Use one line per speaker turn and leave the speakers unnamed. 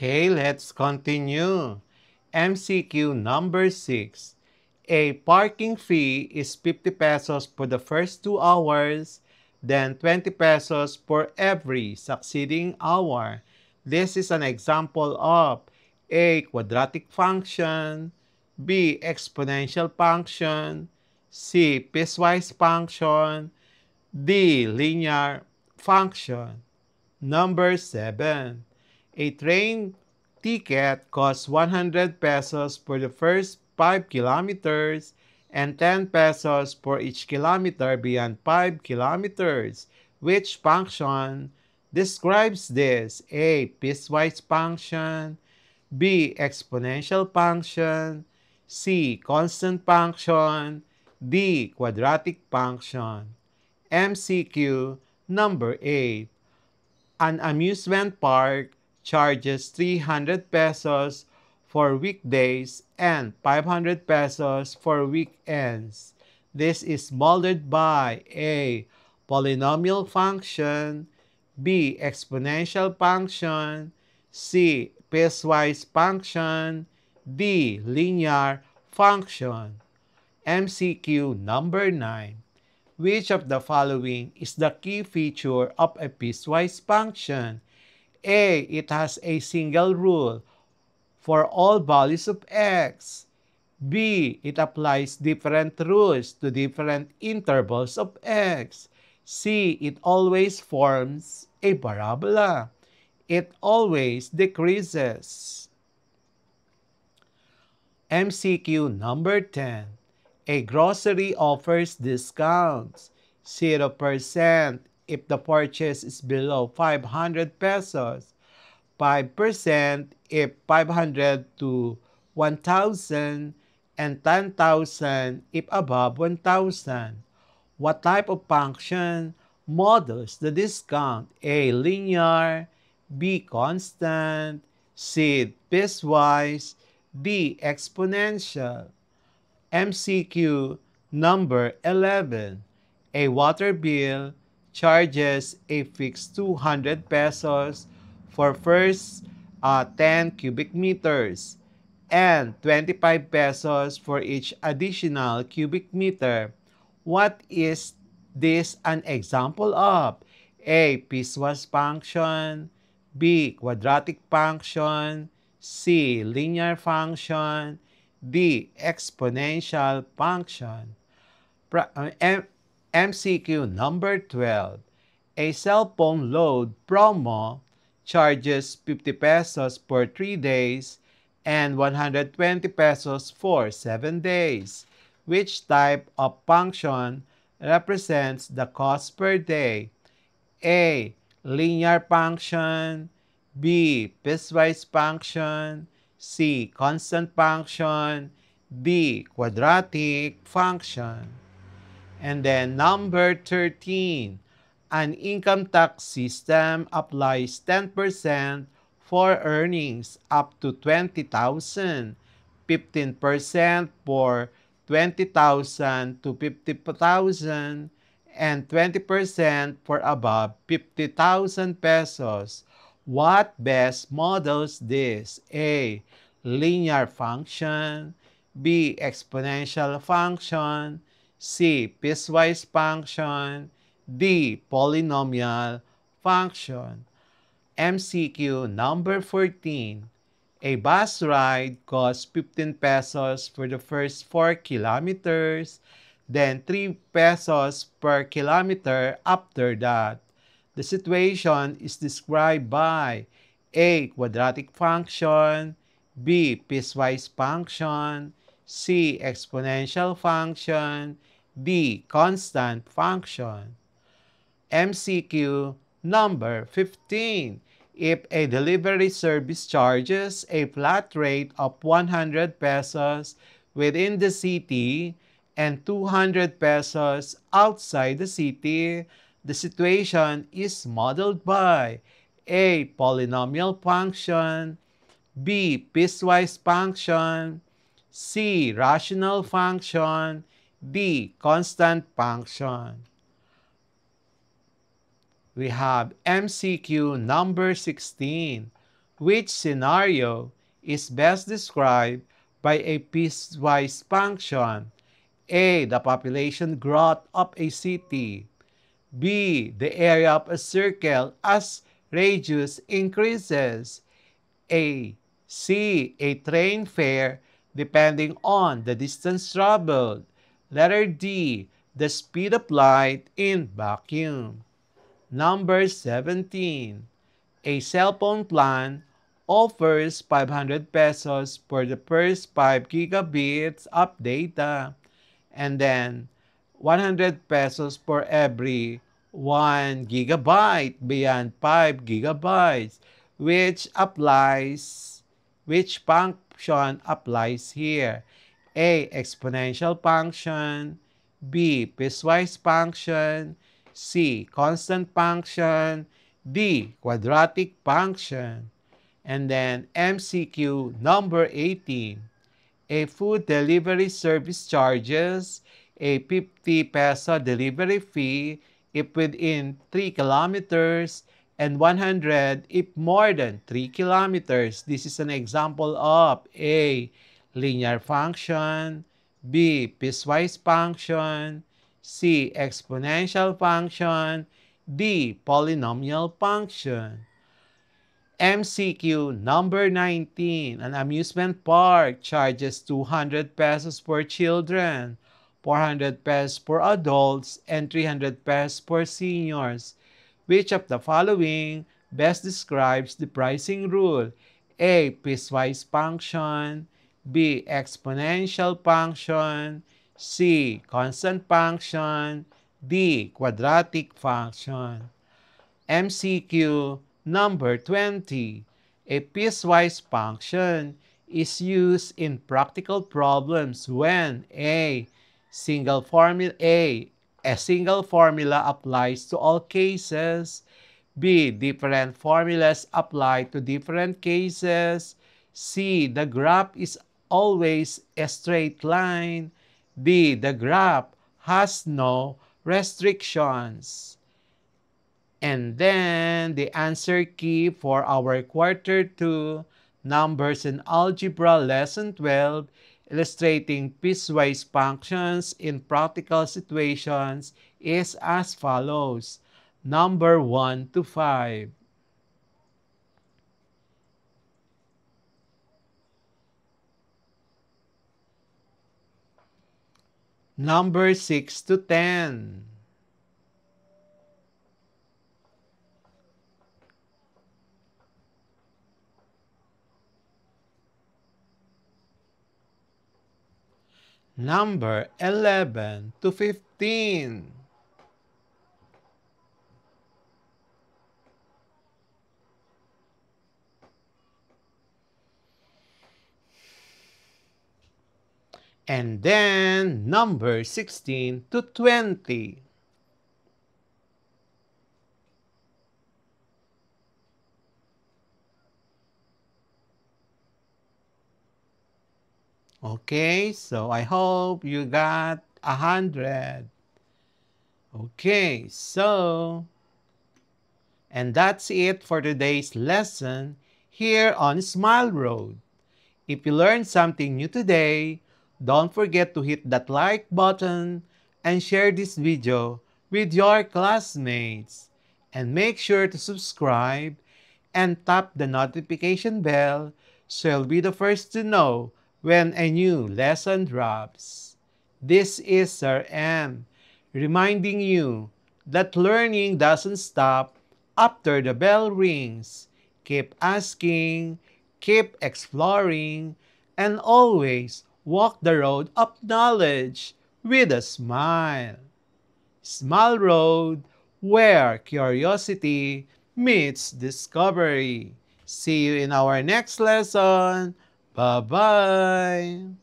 Okay, let's continue. MCQ number 6. A parking fee is 50 pesos for the first 2 hours, then 20 pesos for every succeeding hour. This is an example of A. Quadratic function, B. Exponential function, C. Piecewise function, D. Linear function. Number 7. A train ticket costs 100 pesos for the first 5 kilometers and 10 pesos for each kilometer beyond 5 kilometers. Which function describes this? A. Piecewise function, B. Exponential function, C. Constant function, D. Quadratic function. MCQ number 8. An amusement park charges 300 pesos for weekdays and 500 pesos for weekends. This is modeled by A. Polynomial function, B. Exponential function, C. Piecewise function, D. Linear function. MCQ number 9. Which of the following is the key feature of a piecewise function? A. It has a single rule for all values of x. B. It applies different rules to different intervals of x. C. It always forms a parabola. It always decreases. MCQ number 10. A grocery offers discounts. 0% if the purchase is below 500 pesos. 5% if 500 to 1,000 and 10,000 if above 1,000. What type of function models the discount? A. Linear, B. Constant, C. Piecewise, D. Exponential. MCQ number 11. A water bill charges a fixed 200 pesos for first 10 cubic meters and 25 pesos for each additional cubic meter. What is this an example of? A. Piecewise function, B. Quadratic function, C. Linear function, D. Exponential function. MCQ number 12. A cell phone load promo charges 50 pesos for 3 days and 120 pesos for 7 days. Which type of function represents the cost per day? A. Linear function, B. Piecewise function, C. Constant function, D. Quadratic function. And then number 13. An income tax system applies 10% for earnings up to 20,000, 15% for 20,000 to 50,000, and 20% for above 50,000 pesos. What best models this? A. Linear function, B. Exponential function, C. Piecewise function, D. Polynomial function. MCQ number 14. A bus ride costs 15 pesos for the first 4 kilometers, then 3 pesos per kilometer after that. The situation is described by A. Quadratic function, B. Piecewise function, C. Exponential function, D. Constant function. MCQ number 15. If a delivery service charges a flat rate of 100 pesos within the city and 200 pesos outside the city, the situation is modeled by A. Polynomial function, B. Piecewise function, C. Rational function, D. Constant function. We have MCQ number 16. Which scenario is best described by a piecewise function? A. The population growth of a city. B. The area of a circle as radius increases. A. C. A train fare depending on the distance traveled. Letter D. The speed of light in vacuum. Number 17. A cell phone plan offers 500 pesos for the first 5 gigabits of data and then 100 pesos for every 1 gigabyte beyond 5 gigabytes, which function applies here? A. Exponential function. B. Piecewise function. C. Constant function. D. Quadratic function. And then MCQ number 18. A food delivery service charges a 50 peso delivery fee if within 3 kilometers and 100 if more than 3 kilometers. This is an example of A. Linear function. B. Piecewise function. C. Exponential function. D. Polynomial function. MCQ number 19. An amusement park charges 200 pesos for children, 400 pesos for adults, and 300 pesos for seniors. Which of the following best describes the pricing rule? A. Piecewise function. B. Exponential function. C. Constant function. D. Quadratic function. MCQ number 20. A piecewise function is used in practical problems when A. A single formula applies to all cases. B. Different formulas apply to different cases. C. The graph is always a straight line. D. The graph has no restrictions. And then the answer key for our quarter 2 numbers in algebra lesson 12 illustrating piecewise functions in practical situations is as follows. Number 1 to 5. Number 6 to 10. Number 11 to 15. And then number 16 to 20. Okay, so I hope you got 100. Okay, so, and that's it for today's lesson here on Smile Road. If you learned something new today, don't forget to hit that like button and share this video with your classmates. And make sure to subscribe and tap the notification bell so you'll be the first to know when a new lesson drops. This is Sir M, reminding you that learning doesn't stop after the bell rings. Keep asking, keep exploring, and always walk the road of knowledge with a smile. Smile Road, where curiosity meets discovery. See you in our next lesson. Bye-bye.